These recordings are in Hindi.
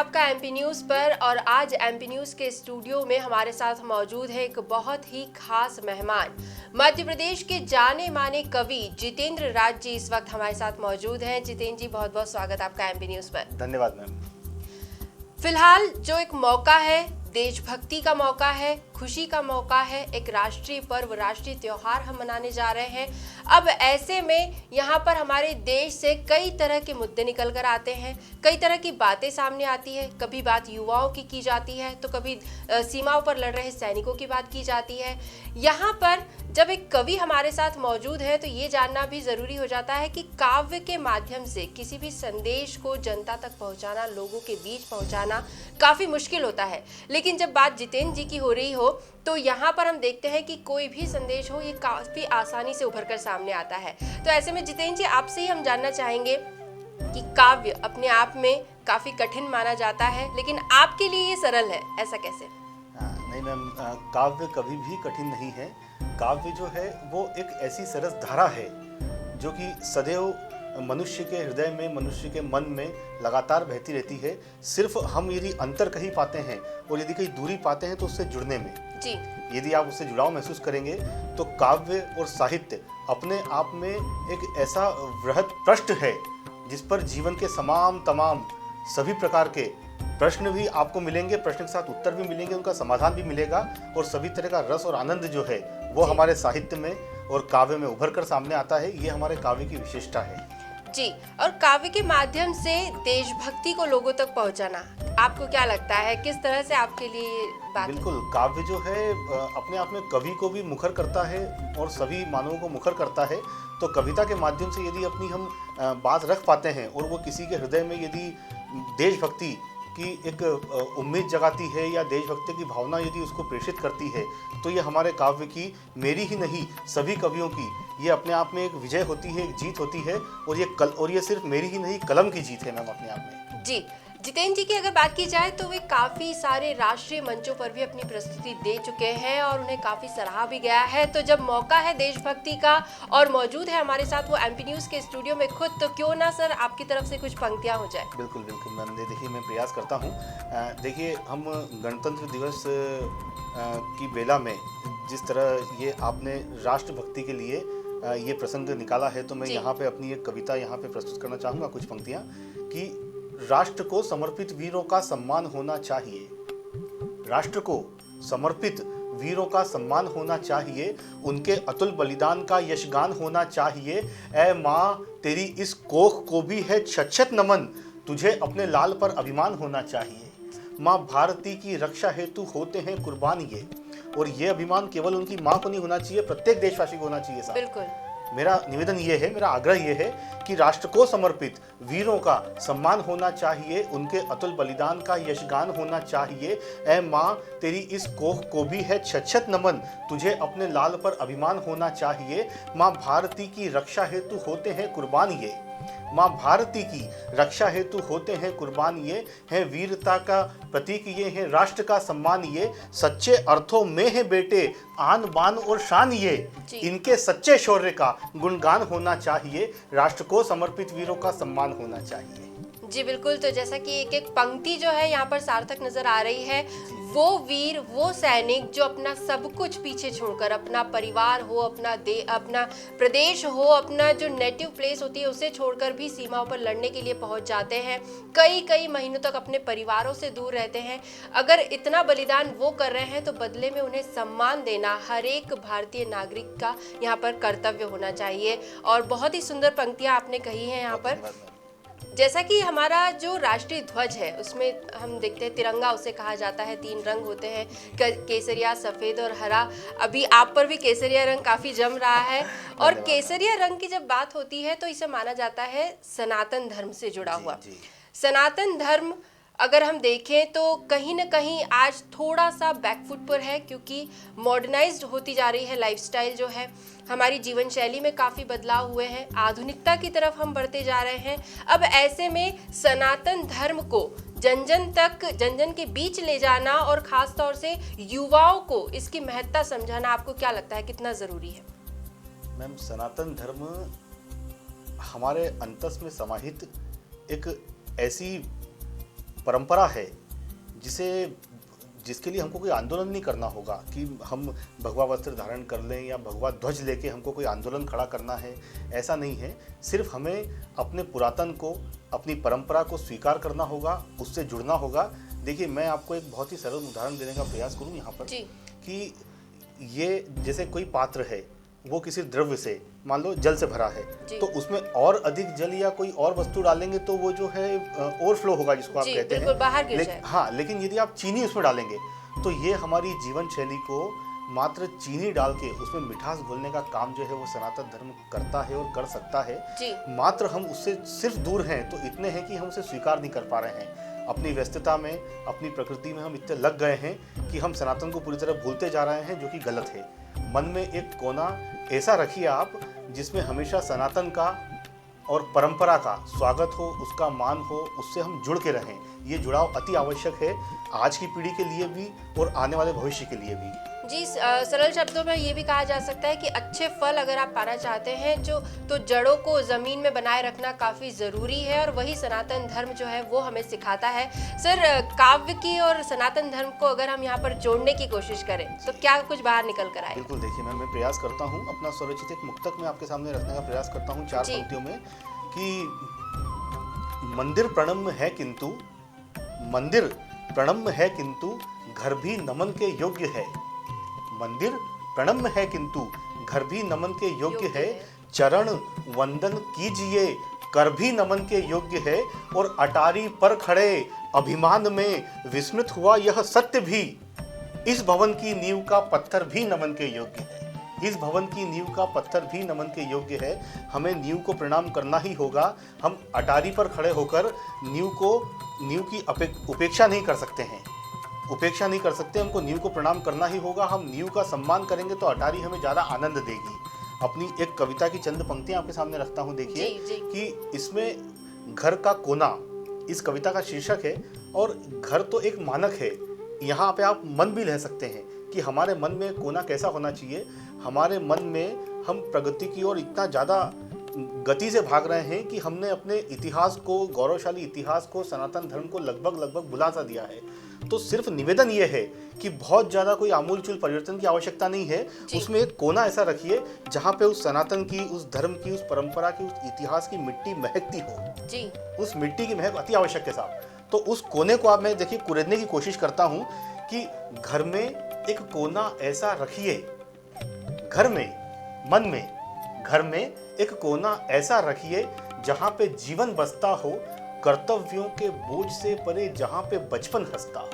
आपका एमपी न्यूज़ पर। और आज एमपी न्यूज़ के स्टूडियो में हमारे साथ मौजूद है एक बहुत ही खास मेहमान, मध्य प्रदेश के जाने माने कवि जितेंद्र राज जी इस वक्त हमारे साथ मौजूद हैं। जितेंद्र जी, बहुत बहुत स्वागत आपका एमपी न्यूज़ पर। धन्यवाद मैम। फिलहाल जो एक मौका है, देशभक्ति का मौका है, खुशी का मौका है, एक राष्ट्रीय पर्व, राष्ट्रीय त्योहार हम मनाने जा रहे हैं। अब ऐसे में यहाँ पर हमारे देश से कई तरह के मुद्दे निकल कर आते हैं, कई तरह की बातें सामने आती है। कभी बात युवाओं की जाती है, तो कभी सीमाओं पर लड़ रहे सैनिकों की बात की जाती है। यहाँ पर जब एक कवि हमारे साथ मौजूद है तो ये जानना भी ज़रूरी हो जाता है कि काव्य के माध्यम से किसी भी संदेश को जनता तक पहुँचाना, लोगों के बीच पहुँचाना काफ़ी मुश्किल होता है। लेकिन जब बात जितेंद्र जी की हो रही हो तो यहाँ पर हम देखते हैं कि कोई भी संदेश हो, ये काफ़ी आसानी से उभर कर सामने आता है। तो ऐसे में जितेंद्र जी, आपसे ही हम जानना चाहेंगे कि काव्य अपने आप में काफ़ी कठिन माना जाता है, लेकिन आपके लिए ये सरल है, ऐसा कैसे? नहीं मैम, काव्य कभी भी कठिन नहीं है। काव्य जो है वो एक ऐसी सरस धारा है जो कि सदैव मनुष्य के हृदय में, मनुष्य के मन में लगातार बहती रहती है। सिर्फ हम यदि अंतर कहीं पाते हैं और यदि कहीं दूरी पाते हैं तो उससे जुड़ने में जी, यदि आप उससे जुड़ाव महसूस करेंगे तो काव्य और साहित्य अपने आप में एक ऐसा वृहद पृष्ठ है जिस पर जीवन के तमाम सभी प्रकार के प्रश्न भी आपको मिलेंगे, प्रश्न के साथ उत्तर भी मिलेंगे, उनका समाधान भी मिलेगा और सभी तरह का रस और आनंद जो है वो हमारे साहित्य में और काव्य में उभर कर सामने आता है। ये हमारे काव्य की विशेषता है जी। और काव्य के माध्यम से देशभक्ति को लोगों तक पहुंचाना, आपको क्या लगता है, किस तरह से आपके लिए बात? बिल्कुल, काव्य जो है अपने आप में कवि को भी मुखर करता है और सभी मानवों को मुखर करता है। तो कविता के माध्यम से यदि अपनी हम बात रख पाते हैं और वो किसी के हृदय में यदि देशभक्ति की एक उम्मीद जगाती है या देशभक्ति की भावना यदि उसको प्रेषित करती है, तो ये हमारे काव्य की, मेरी ही नहीं सभी कवियों की, ये अपने आप में एक विजय होती है, एक जीत होती है। और ये सिर्फ मेरी ही नहीं कलम की जीत है मैम अपने आप में। जी, जितेंद्र जी की अगर बात की जाए तो वे काफ़ी सारे राष्ट्रीय मंचों पर भी अपनी प्रस्तुति दे चुके हैं और उन्हें काफ़ी सराहा भी गया है। तो जब मौका है देशभक्ति का और मौजूद है हमारे साथ वो एमपी न्यूज़ के स्टूडियो में खुद, तो क्यों ना सर आपकी तरफ से कुछ पंक्तियां हो जाए। बिल्कुल बिल्कुल मैम, देखिए मैं प्रयास करता हूँ। देखिए, हम गणतंत्र दिवस की बेला में जिस तरह ये आपने राष्ट्रभक्ति के लिए ये प्रसंग निकाला है, तो मैं यहाँ पे अपनी एक कविता यहाँ पे प्रस्तुत करना चाहूँगा, कुछ पंक्तियाँ। कि राष्ट्र को समर्पित वीरों का सम्मान होना चाहिए, राष्ट्र को समर्पित वीरों का सम्मान होना चाहिए, उनके अतुल बलिदान का यशगान होना चाहिए। ऐ माँ तेरी इस कोख को भी है छत नमन, तुझे अपने लाल पर अभिमान होना चाहिए। माँ भारती की रक्षा हेतु होते हैं कुर्बान ये, और ये अभिमान केवल उनकी माँ को नहीं होना चाहिए, प्रत्येक देशवासी को होना चाहिए साहब। बिल्कुल, मेरा निवेदन ये है, मेरा आग्रह ये है कि राष्ट्र को समर्पित वीरों का सम्मान होना चाहिए, उनके अतुल बलिदान का यशगान होना चाहिए। ऐ माँ तेरी इस कोख को भी है छत नमन, तुझे अपने लाल पर अभिमान होना चाहिए। माँ भारती की रक्षा हेतु होते हैं कुर्बान ये, माँ भारती की रक्षा हेतु होते हैं कुर्बान ये, है वीरता का प्रतीक ये, है राष्ट्र का सम्मान ये, सच्चे अर्थों में है बेटे आन बान और शान ये, इनके सच्चे शौर्य का गुणगान होना चाहिए, राष्ट्र को समर्पित वीरों का सम्मान होना चाहिए। जी बिल्कुल। तो जैसा कि एक एक पंक्ति जो है यहाँ पर सार्थक नजर आ रही है, वो वीर, वो सैनिक जो अपना सब कुछ पीछे छोड़कर, अपना परिवार हो, अपना प्रदेश हो, अपना जो नेटिव प्लेस होती है उसे छोड़कर भी सीमाओं पर लड़ने के लिए पहुंच जाते हैं, कई महीनों तक अपने परिवारों से दूर रहते हैं। अगर इतना बलिदान वो कर रहे हैं तो बदले में उन्हें सम्मान देना हर एक भारतीय नागरिक का यहाँ पर कर्तव्य होना चाहिए। और बहुत ही सुंदर पंक्तियाँ आपने कही हैं यहाँ पर। जैसा कि हमारा जो राष्ट्रीय ध्वज है उसमें हम देखते हैं तिरंगा उसे कहा जाता है, 3 रंग होते हैं, केसरिया, सफ़ेद और हरा। अभी आप पर भी केसरिया रंग काफ़ी जम रहा है। और केसरिया रंग की जब बात होती है तो इसे माना जाता है सनातन धर्म से जुड़ा हुआ। सनातन धर्म अगर हम देखें तो कहीं ना कहीं आज थोड़ा सा बैकफुट पर है, क्योंकि मॉडर्नाइज्ड होती जा रही है लाइफस्टाइल जो है, हमारी जीवन शैली में काफ़ी बदलाव हुए हैं, आधुनिकता की तरफ हम बढ़ते जा रहे हैं। अब ऐसे में सनातन धर्म को जन जन के बीच ले जाना और ख़ास तौर से युवाओं को इसकी महत्ता समझाना, आपको क्या लगता है कितना ज़रूरी है? मैम, सनातन धर्म हमारे अंतस में समाहित एक ऐसी परंपरा है जिसके लिए हमको कोई आंदोलन नहीं करना होगा कि हम भगवा वस्त्र धारण कर लें या भगवा ध्वज लेके हमको कोई आंदोलन खड़ा करना है, ऐसा नहीं है। सिर्फ हमें अपने पुरातन को, अपनी परंपरा को स्वीकार करना होगा, उससे जुड़ना होगा। देखिए, मैं आपको एक बहुत ही सरल उदाहरण देने का प्रयास करूं यहाँ पर कि ये जैसे कोई पात्र है, वो किसी द्रव्य से, मान लो जल से भरा है, तो उसमें और अधिक जल या कोई और वस्तु डालेंगे तो वो जो है ओवरफ्लो होगा, जिसको आप कहते हैं, बाहर गिर जाएगा। हाँ, लेकिन यदि आप चीनी उसमें डालेंगे तो ये हमारी जीवन शैली को मात्र चीनी डाल के उसमें मिठास घोलने का काम जो है वो सनातन धर्म करता है और कर सकता है। मात्र हम उससे सिर्फ दूर हैं तो इतने हैं कि हम उसे स्वीकार नहीं कर पा रहे हैं। अपनी व्यस्तता में, अपनी प्रकृति में हम इतने लग गए हैं कि हम सनातन को पूरी तरह भूलते जा रहे हैं, जो कि गलत है। मन में एक कोना ऐसा रखिए आप जिसमें हमेशा सनातन का और परंपरा का स्वागत हो, उसका मान हो, उससे हम जुड़ के रहें। ये जुड़ाव अति आवश्यक है, आज की पीढ़ी के लिए भी और आने वाले भविष्य के लिए भी। जी, सरल शब्दों में ये भी कहा जा सकता है कि अच्छे फल अगर आप पाना चाहते हैं तो जड़ों को ज़मीन में बनाए रखना काफ़ी ज़रूरी है, और वही सनातन धर्म जो है वो हमें सिखाता है। सर, काव्य की और सनातन धर्म को अगर हम यहाँ पर जोड़ने की कोशिश करें तो क्या कुछ बाहर निकल कर आए? बिल्कुल, देखिए, मैं प्रयास करता हूँ अपना स्वरचित एक मुक्तक में आपके सामने रखने का प्रयास करता हूँ 4 पंक्तियों में कि मंदिर प्रणम्य है किंतु घर भी नमन के योग्य है। मंदिर प्रणम्य है किंतु घर भी नमन के योग्य है। चरण वंदन कीजिए कर भी नमन के योग्य है। और अटारी पर खड़े अभिमान में विस्मृत हुआ यह सत्य भी, इस भवन की नींव का पत्थर भी नमन के योग्य है। इस भवन की नींव का पत्थर भी नमन के योग्य है। हमें नींव को प्रणाम करना ही होगा। हम अटारी पर खड़े होकर नींव की उपेक्षा नहीं कर सकते हैं, हमको नींव को प्रणाम करना ही होगा। हम नींव का सम्मान करेंगे तो अटारी हमें ज़्यादा आनंद देगी। अपनी एक कविता की चंद पंक्तियां आपके सामने रखता हूं, देखिए कि इसमें घर का कोना इस कविता का शीर्षक है, और घर तो एक मानक है। यहाँ पे आप मन भी ले सकते हैं कि हमारे मन में कोना कैसा होना चाहिए। हमारे मन में हम प्रगति की ओर इतना ज़्यादा गति से भाग रहे हैं कि हमने अपने इतिहास को, गौरवशाली इतिहास को, सनातन धर्म को लगभग भुला सा दिया है। तो सिर्फ निवेदन ये है कि बहुत ज़्यादा कोई आमूलचूल परिवर्तन की आवश्यकता नहीं है। उसमें एक कोना ऐसा रखिए जहाँ पे उस सनातन की, उस धर्म की, उस परंपरा की, उस इतिहास की मिट्टी महकती हो जी। उस मिट्टी की महक अति आवश्यक है साहब। तो उस कोने को आप, मैं देखिए, कुरेदने की कोशिश करता हूँ कि घर में एक कोना ऐसा रखिए, घर में एक कोना ऐसा रखिए जहाँ पे जीवन बसता हो, कर्तव्यों के बोझ से परे जहाँ पे बचपन हंसता हो।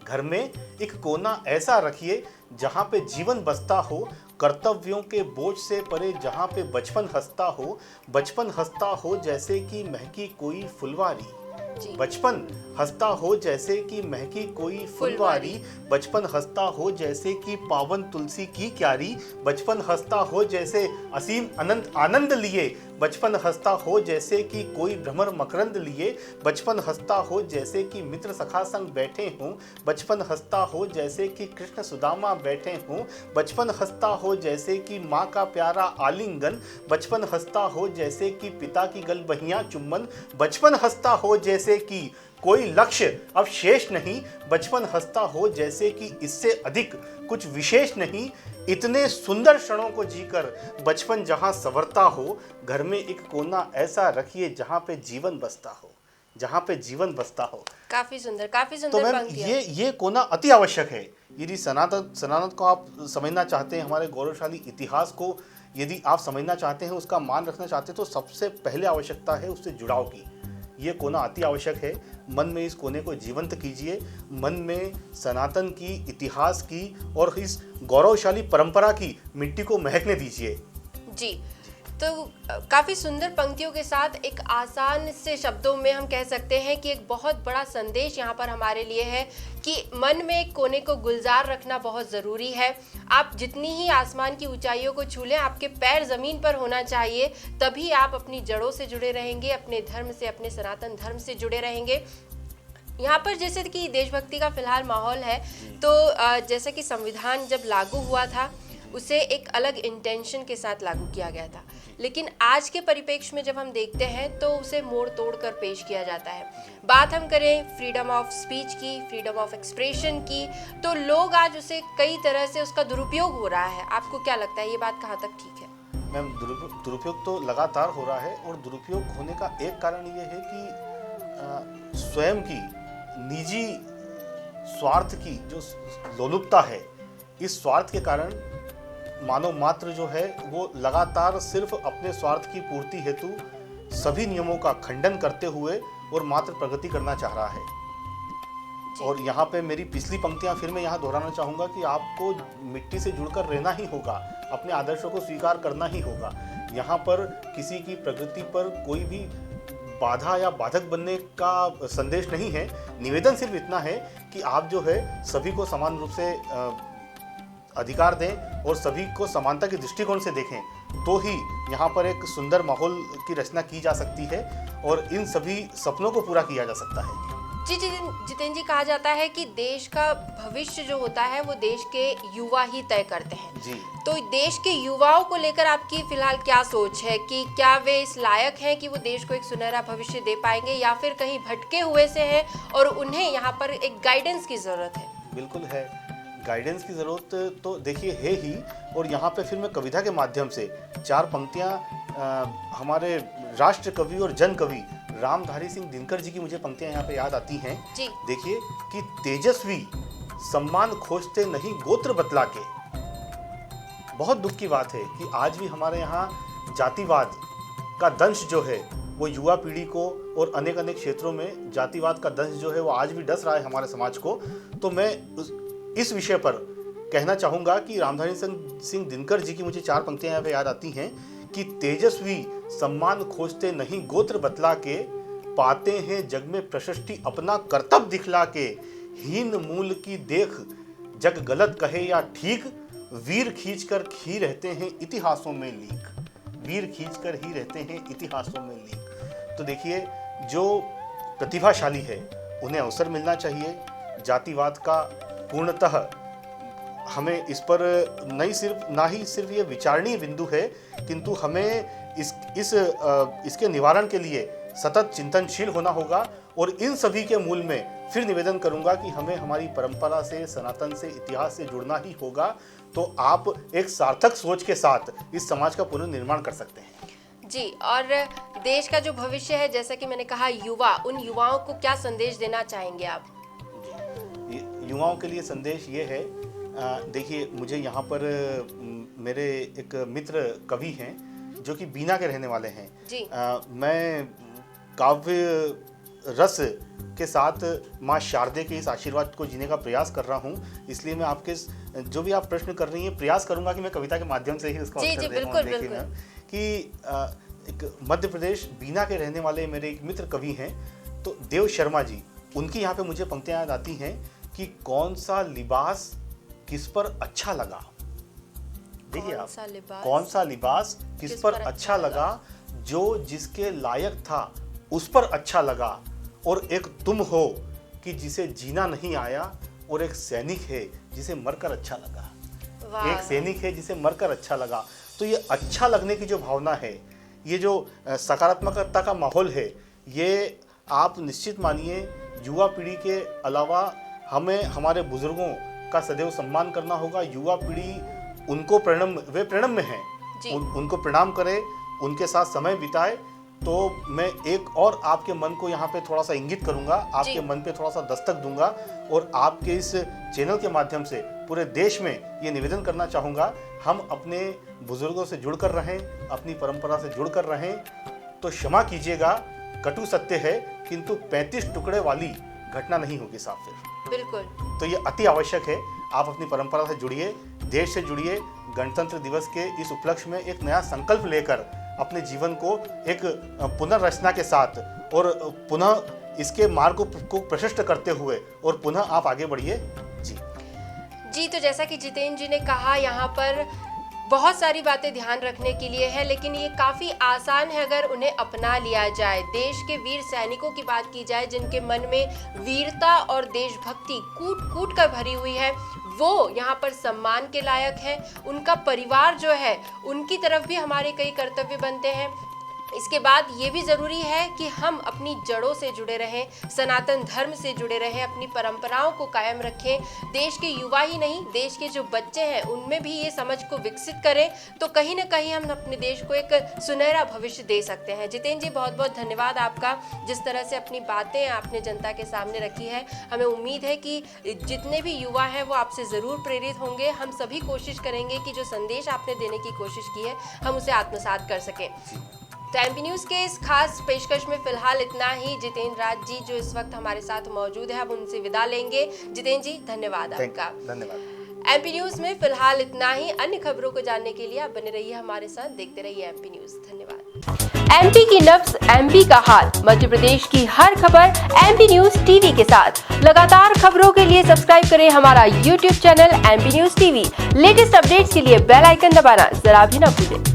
घर में एक कोना ऐसा रखिए जहाँ पे जीवन बसता हो, कर्तव्यों के बोझ से परे जहाँ पे बचपन हंसता हो जैसे कि महकी कोई फुलवारी। बचपन हंसता हो जैसे कि महकी कोई फुलवारी। बचपन हंसता हो जैसे कि पावन तुलसी की क्यारी। बचपन हंसता हो जैसे असीम अनंत आनंद लिए। बचपन हंसता हो जैसे कि कोई भ्रमर मकरंद लिए। बचपन हंसता हो जैसे कि मित्र सखा संग बैठे हों। बचपन हंसता हो जैसे कि कृष्ण सुदामा बैठे हों। बचपन हंसता हो जैसे कि माँ का प्यारा आलिंगन। बचपन हंसता हो जैसे कि पिता की गलबहियां चुम्बन। बचपन हंसता हो जैसे कि कोई लक्ष्य अब शेष नहीं। बचपन हंसता हो जैसे कि इससे अधिक कुछ विशेष नहीं। इतने सुंदर क्षणों को जीकर बचपन जहां संवरता हो। घर में एक कोना ऐसा रखिए जहां पे जीवन बसता हो। काफी सुंदर तो मैम, ये कोना अति आवश्यक है। यदि सनातन को आप समझना चाहते हैं, हमारे गौरवशाली इतिहास को यदि आप समझना चाहते हैं, उसका मान रखना चाहते हैं, तो सबसे पहले आवश्यकता है उससे जुड़ाव की। ये कोना अति आवश्यक है। मन में इस कोने को जीवंत कीजिए। मन में सनातन की, इतिहास की और इस गौरवशाली परंपरा की मिट्टी को महकने दीजिए जी। तो काफ़ी सुंदर पंक्तियों के साथ एक आसान से शब्दों में हम कह सकते हैं कि एक बहुत बड़ा संदेश यहाँ पर हमारे लिए है कि मन में एक कोने को गुलजार रखना बहुत ज़रूरी है। आप जितनी ही आसमान की ऊंचाइयों को छू लें, आपके पैर ज़मीन पर होना चाहिए, तभी आप अपनी जड़ों से जुड़े रहेंगे, अपने धर्म से, अपने सनातन धर्म से जुड़े रहेंगे। यहाँ पर जैसे कि देशभक्ति का फिलहाल माहौल है, तो जैसे कि संविधान जब लागू हुआ था उसे एक अलग इंटेंशन के साथ लागू किया गया था। लेकिन आज के परिप्रेक्ष्य में जब हम देखते हैं तो उसे मोड़ तोड़ कर पेश किया जाता है। बात हम करें फ्रीडम ऑफ स्पीच की, फ्रीडम ऑफ एक्सप्रेशन की, तो लोग आज उसे कई तरह से उसका दुरुपयोग हो रहा है। आपको क्या लगता है ये बात कहाँ तक ठीक है? मैम, दुरुपयोग तो लगातार हो रहा है, और दुरुपयोग होने का एक कारण ये है कि स्वयं की निजी स्वार्थ की जो लोलुपता है, इस स्वार्थ के कारण मानव मात्र जो है वो लगातार सिर्फ अपने स्वार्थ की पूर्ति हेतु सभी नियमों का खंडन करते हुए और मात्र प्रगति करना चाह रहा है। और यहाँ पे मेरी पिछली पंक्तियाँ फिर मैं यहाँ दोहराना चाहूँगा कि आपको मिट्टी से जुड़कर रहना ही होगा, अपने आदर्शों को स्वीकार करना ही होगा। यहाँ पर किसी की प्रगति पर कोई भी बाधा या बाधक बनने का संदेश नहीं है। निवेदन सिर्फ इतना है कि आप जो है सभी को समान रूप से अधिकार दें और सभी को समानता के दृष्टिकोण से देखें, तो ही यहाँ पर एक सुंदर माहौल की रचना की जा सकती है और इन सभी सपनों को पूरा किया जा सकता है। जी जितेंद्र जी, कहा जाता है कि देश का भविष्य जो होता है वो देश के युवा ही तय करते हैं जी। तो देश के युवाओं को लेकर आपकी फिलहाल क्या सोच है कि क्या वे इस लायक हैं कि वो देश को एक सुनहरा भविष्य दे पाएंगे, या फिर कहीं भटके हुए से हैं और उन्हें यहाँ पर एक गाइडेंस की जरूरत है? बिल्कुल है, गाइडेंस की ज़रूरत तो देखिए है ही। और यहाँ पे फिर मैं कविता के माध्यम से 4 पंक्तियाँ हमारे राष्ट्र कवि और जन कवि रामधारी सिंह दिनकर जी की मुझे पंक्तियाँ यहाँ पे याद आती हैं। जी। देखिए कि तेजस्वी सम्मान खोजते नहीं गोत्र बतला के। बहुत दुख की बात है कि आज भी हमारे यहाँ जातिवाद का दंश जो है वो युवा पीढ़ी को और अनेक अनेक क्षेत्रों में जातिवाद का दंश जो है वो आज भी डस रहा है हमारे समाज को। तो मैं इस विषय पर कहना चाहूँगा कि रामधारी सिंह दिनकर जी की मुझे 4 पंक्तियाँ यहाँ पे याद आती हैं कि तेजस्वी सम्मान खोजते नहीं गोत्र बतला के, पाते हैं जग में प्रशस्ति अपना कर्तव्य दिखला के, हीन मूल की देख जग गलत कहे या ठीक, वीर खींचकर ही रहते हैं इतिहासों में लीक, वीर खींचकर ही रहते हैं इतिहासों में लीक। तो देखिए जो प्रतिभाशाली है उन्हें अवसर मिलना चाहिए। जातिवाद का पूर्णतः हमें इस पर ना ही सिर्फ ये विचारणीय बिंदु है, किंतु हमें इसके निवारण के लिए सतत चिंतनशील होना होगा। और इन सभी के मूल में फिर निवेदन करूंगा कि हमें हमारी परंपरा से, सनातन से, इतिहास से जुड़ना ही होगा। तो आप एक सार्थक सोच के साथ इस समाज का पुनर्निर्माण कर सकते हैं। जी, और देश का जो भविष्य है, जैसा कि मैंने कहा युवा, उन युवाओं को क्या संदेश देना चाहेंगे आप? युवाओं के लिए संदेश ये है, देखिए मुझे यहाँ पर मेरे एक मित्र कवि हैं जो कि बीना के रहने वाले हैं। जी। मैं काव्य रस के साथ माँ शारदे के इस आशीर्वाद को जीने का प्रयास कर रहा हूँ। इसलिए मैं आपके जो भी आप प्रश्न कर रही हैं प्रयास करूँगा कि मैं कविता के माध्यम से ही उसका उत्तर दे पाऊँ। देखिए कि एक मध्य प्रदेश बीना के रहने वाले मेरे एक मित्र कवि हैं, तो देव शर्मा जी, उनकी यहाँ पे मुझे पंक्तियाँ याद आती हैं कि कौन सा लिबास किस पर अच्छा लगा। देखिए आप, कौन सा लिबास किस पर अच्छा लगा, जो जिसके लायक था उस पर अच्छा लगा, और एक तुम हो कि जिसे जीना नहीं आया, और एक सैनिक है जिसे मरकर अच्छा लगा। एक सैनिक है जिसे मरकर अच्छा लगा। तो ये अच्छा लगने की जो भावना है, ये जो सकारात्मकता का माहौल है, ये आप निश्चित मानिए युवा पीढ़ी के अलावा हमें हमारे बुजुर्गों का सदैव सम्मान करना होगा। युवा पीढ़ी उनको वे प्रणम्य हैं, उनको प्रणाम करें, उनके साथ समय बिताए। तो मैं एक और आपके मन को यहाँ पे थोड़ा सा इंगित करूंगा, आपके मन पे थोड़ा सा दस्तक दूंगा, और आपके इस चैनल के माध्यम से पूरे देश में ये निवेदन करना चाहूँगा, हम अपने बुजुर्गों से जुड़कर रहें, अपनी परंपरा से जुड़कर रहें। तो क्षमा कीजिएगा, कटु सत्य है, किंतु 35 टुकड़े वाली घटना नहीं होगी साहब फिर। बिल्कुल। तो ये अति आवश्यक है, आप अपनी परंपरा से जुड़िए, देश से जुड़िए। गणतंत्र दिवस के इस उपलक्ष्य में एक नया संकल्प लेकर अपने जीवन को एक पुनर्रचना के साथ और पुनः इसके मार्ग को प्रशस्त करते हुए और पुनः आप आगे बढ़िए। जी, तो जैसा कि जितेंद्र जी ने कहा, यहाँ पर बहुत सारी बातें ध्यान रखने के लिए है, लेकिन ये काफ़ी आसान है अगर उन्हें अपना लिया जाए। देश के वीर सैनिकों की बात की जाए जिनके मन में वीरता और देशभक्ति कूट कूट कर भरी हुई है, वो यहाँ पर सम्मान के लायक है। उनका परिवार जो है उनकी तरफ भी हमारे कई कर्तव्य बनते हैं। इसके बाद ये भी ज़रूरी है कि हम अपनी जड़ों से जुड़े रहें, सनातन धर्म से जुड़े रहें, अपनी परंपराओं को कायम रखें। देश के युवा ही नहीं, देश के जो बच्चे हैं उनमें भी ये समझ को विकसित करें, तो कहीं ना कहीं हम अपने देश को एक सुनहरा भविष्य दे सकते हैं। जितेंद्र जी, बहुत बहुत धन्यवाद आपका, जिस तरह से अपनी बातें आपने जनता के सामने रखी है। हमें उम्मीद है कि जितने भी युवा हैं वो आपसे ज़रूर प्रेरित होंगे। हम सभी कोशिश करेंगे कि जो संदेश आपने देने की कोशिश की है हम उसे आत्मसात कर सकें। तो एमपी न्यूज़ के इस खास पेशकश में फिलहाल इतना ही। जितेंद्र राज जी जो इस वक्त हमारे साथ मौजूद है, अब उनसे विदा लेंगे। जितेंद्र जी, धन्यवाद आपका। धन्यवाद। एमपी न्यूज़ में फिलहाल इतना ही। अन्य खबरों को जानने के लिए आप बने रहिए हमारे साथ, देखते रहिए एमपी न्यूज़। धन्यवाद। एमपी की नब्ज, एमपी का हाल, मध्य प्रदेश की हर खबर एमपी न्यूज़ टीवी के साथ। लगातार खबरों के लिए सब्सक्राइब करें हमारा YouTube channel MP news TV. Latest updates के लिए बेल आइकन दबाना जरा भी न भूलें।